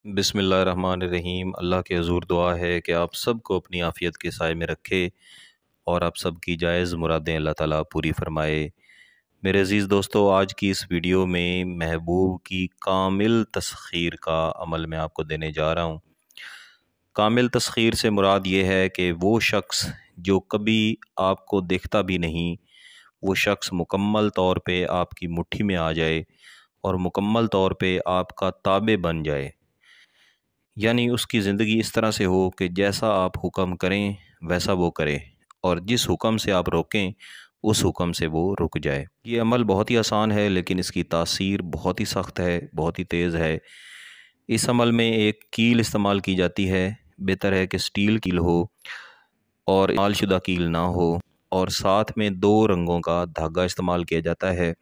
बिस्मिल्लाहिर्रहमानिर्रहीम। अल्लाह के हज़ूर दुआ है कि आप सबको अपनी आफ़ियत के साए में रखे और आप सबकी जायज़ मुरादें अल्लाह ताला पूरी फ़रमाए। मेरे अज़ीज़ दोस्तों, आज की इस वीडियो में महबूब की कामिल तस्ख़ीर का अमल मैं आपको देने जा रहा हूँ। कामिल तस्ख़ीर से मुराद ये है कि वो शख्स जो कभी आपको देखता भी नहीं, वो शख्स मुकम्मल तौर पे आपकी मुट्ठी में आ जाए और मुकम्मल तौर पे आपका ताबे बन जाए। यानी उसकी ज़िंदगी इस तरह से हो कि जैसा आप हुक्म करें वैसा वो करे और जिस हुक्म से आप रोकें उस हुक्म से वो रुक जाए। ये अमल बहुत ही आसान है, लेकिन इसकी तासीर बहुत ही सख्त है, बहुत ही तेज़ है। इस अमल में एक कील इस्तेमाल की जाती है। बेहतर है कि स्टील कील हो और मालशुदा कील ना हो, और साथ में 2 रंगों का धागा इस्तेमाल किया जाता है।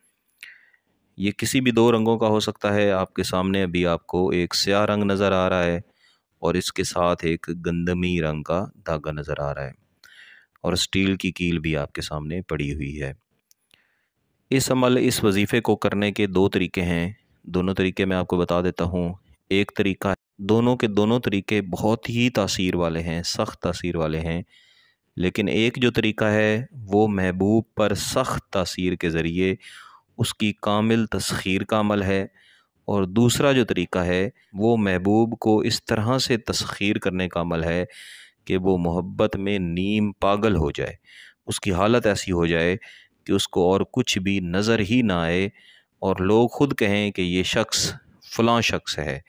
ये किसी भी 2 रंगों का हो सकता है। आपके सामने अभी आपको एक स्याह रंग नज़र आ रहा है और इसके साथ एक गंदमी रंग का धागा नज़र आ रहा है, और स्टील की कील भी आपके सामने पड़ी हुई है। इस वजीफ़े को करने के 2 तरीके हैं। दोनों तरीके मैं आपको बता देता हूँ। एक तरीका, दोनों के दोनों तरीके बहुत ही तासीर वाले हैं, सख्त तासीर वाले हैं। लेकिन एक जो तरीका है वो महबूब पर सख्त तासीर के ज़रिए उसकी कामिल तस्ख़ीर का अमल है, और दूसरा जो तरीका है वो महबूब को इस तरह से तस्ख़ीर करने का अमल है कि वो मोहब्बत में नीम पागल हो जाए। उसकी हालत ऐसी हो जाए कि उसको और कुछ भी नज़र ही ना आए और लोग ख़ुद कहें कि ये शख्स फ़लाँ शख्स है,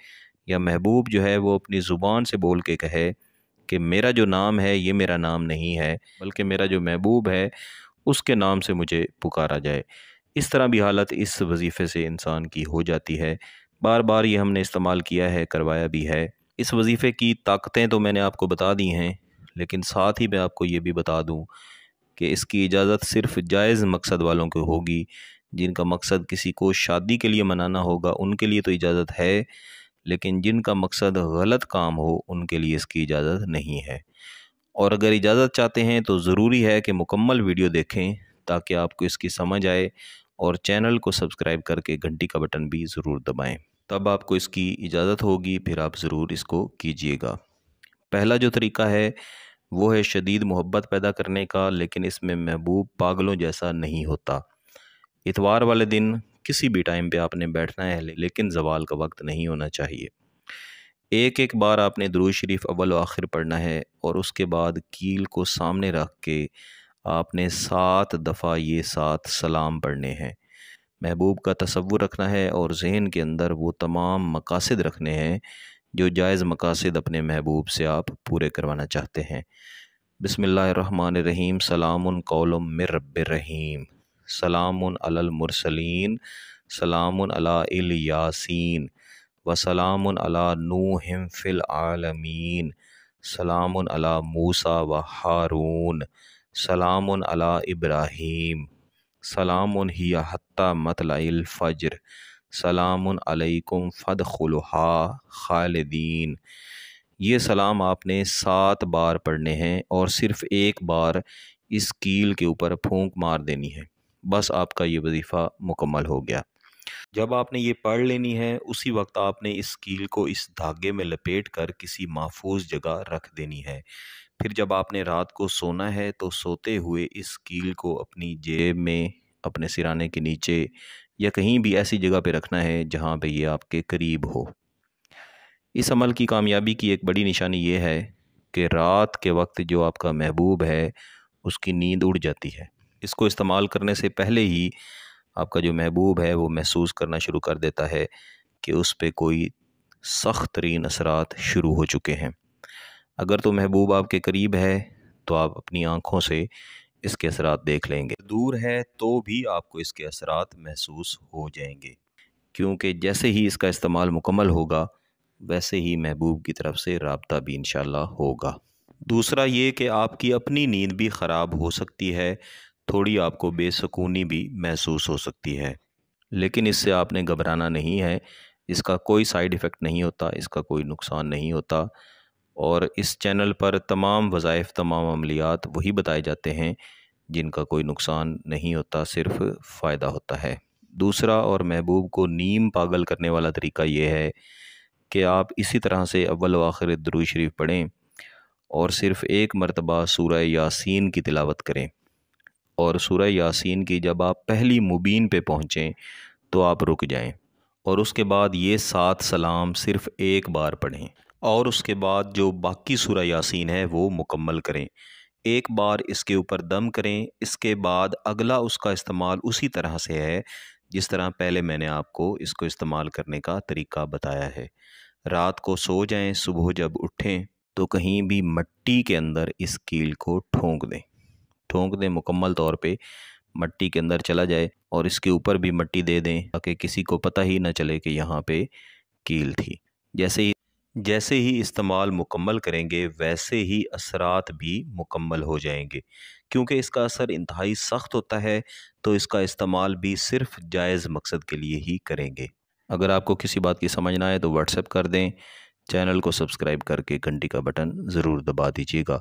या महबूब जो है वो अपनी ज़ुबान से बोल के कहे कि मेरा जो नाम है ये मेरा नाम नहीं है, बल्कि मेरा जो महबूब है उसके नाम से मुझे पुकारा जाए। इस तरह भी हालत इस वजीफ़े से इंसान की हो जाती है। बार बार ये हमने इस्तेमाल किया है, करवाया भी है। इस वजीफ़े की ताकतें तो मैंने आपको बता दी हैं, लेकिन साथ ही मैं आपको ये भी बता दूं कि इसकी इजाज़त सिर्फ़ जायज़ मकसद वालों को होगी। जिनका मकसद किसी को शादी के लिए मनाना होगा उनके लिए तो इजाज़त है, लेकिन जिनका मकसद गलत काम हो उनके लिए इसकी इजाज़त नहीं है। और अगर इजाज़त चाहते हैं तो ज़रूरी है कि मुकम्मल वीडियो देखें ताकि आपको इसकी समझ आए, और चैनल को सब्सक्राइब करके घंटी का बटन भी ज़रूर दबाएं, तब आपको इसकी इजाज़त होगी, फिर आप ज़रूर इसको कीजिएगा। पहला जो तरीका है वो है शदीद मोहब्बत पैदा करने का, लेकिन इसमें महबूब पागलों जैसा नहीं होता। इतवार वाले दिन किसी भी टाइम पे आपने बैठना है, लेकिन ज़वाल का वक्त नहीं होना चाहिए। एक एक बार आपने दुरूद शरीफ अव्वल व आखिर पढ़ना है, और उसके बाद कील को सामने रख के आपने 7 दफ़ा ये 7 सलाम पढ़ने हैं। महबूब का तसव्वुर रखना है और जहन के अंदर वो तमाम मकासद रखने हैं जो जायज़ मकासद अपने महबूब से आप पूरे करवाना चाहते हैं। बिस्मिल्लाहिर्रहमानिर्रहीम। सलामुन कौलुम मिर रब्बिर रहीम। सलामुन अलल मुरसलीन। सलामुन अला इल यासीन। व सलामुन अला नूहिम फ़िल आलमीन। सलामुन अला मूसा व हारून। सलामुन अला इब्राहीम। सलामुन हिया हत्ता मतलइल फ़ज्र। सलामुन अलैकुम फ़दख़ुलूहा ख़ालिदीन। ये सलाम आपने 7 बार पढ़ने हैं, और सिर्फ़ एक बार इस कील के ऊपर फूंक मार देनी है। बस आपका ये वजीफ़ा मुकम्मल हो गया। जब आपने ये पढ़ लेनी है, उसी वक्त आपने इस कील को इस धागे में लपेट कर किसी महफूज जगह रख देनी है। फिर जब आपने रात को सोना है तो सोते हुए इस कील को अपनी जेब में, अपने सिराने के नीचे, या कहीं भी ऐसी जगह पे रखना है जहाँ पे ये आपके करीब हो। इस अमल की कामयाबी की एक बड़ी निशानी ये है कि रात के वक्त जो आपका महबूब है उसकी नींद उड़ जाती है। इसको इस्तेमाल करने से पहले ही आपका जो महबूब है वो महसूस करना शुरू कर देता है कि उस पे कोई सख्त तरीन असरात शुरू हो चुके हैं। अगर तो महबूब आपके करीब है तो आप अपनी आँखों से इसके असरात देख लेंगे। दूर है तो भी आपको इसके असरात महसूस हो जाएंगे, क्योंकि जैसे ही इसका इस्तेमाल मुकम्मल होगा वैसे ही महबूब की तरफ से राब्ता भी इंशाल्लाह होगा। दूसरा ये कि आपकी अपनी नींद भी ख़राब हो सकती है, थोड़ी आपको बेसुकूनी भी महसूस हो सकती है, लेकिन इससे आपने घबराना नहीं है। इसका कोई साइड इफ़ेक्ट नहीं होता, इसका कोई नुकसान नहीं होता, और इस चैनल पर तमाम वज़ाइफ, तमाम अमलियात वही बताए जाते हैं जिनका कोई नुकसान नहीं होता, सिर्फ़ फ़ायदा होता है। दूसरा और महबूब को नीम पागल करने वाला तरीका ये है कि आप इसी तरह से अव्वल व आखिर दुरूद शरीफ पढ़ें और सिर्फ़ एक मरतबा सूरह यासीन की तिलावत करें। और सूरह यासीन की जब आप पहली मुबीन पे पहुँचें तो आप रुक जाएं और उसके बाद ये 7 सलाम सिर्फ़ एक बार पढ़ें और उसके बाद जो बाकी सूरह यासीन है वो मुकम्मल करें। एक बार इसके ऊपर दम करें, इसके बाद अगला उसका इस्तेमाल उसी तरह से है जिस तरह पहले मैंने आपको इसको इस्तेमाल करने का तरीका बताया है। रात को सो जाएं, सुबह जब उठें तो कहीं भी मिट्टी के अंदर इस कील को ठोंक दें मुकम्मल तौर पे मिट्टी के अंदर चला जाए और इसके ऊपर भी मिट्टी दे दें ताकि किसी को पता ही ना चले कि यहाँ पे कील थी। जैसे ही इस्तेमाल मुकम्मल करेंगे वैसे ही असरात भी मुकम्मल हो जाएंगे। क्योंकि इसका असर इंतहाई सख्त होता है तो इसका इस्तेमाल भी सिर्फ जायज़ मकसद के लिए ही करेंगे। अगर आपको किसी बात की समझ ना आए तो व्हाट्सएप कर दें। चैनल को सब्सक्राइब करके घंटी का बटन ज़रूर दबा दीजिएगा।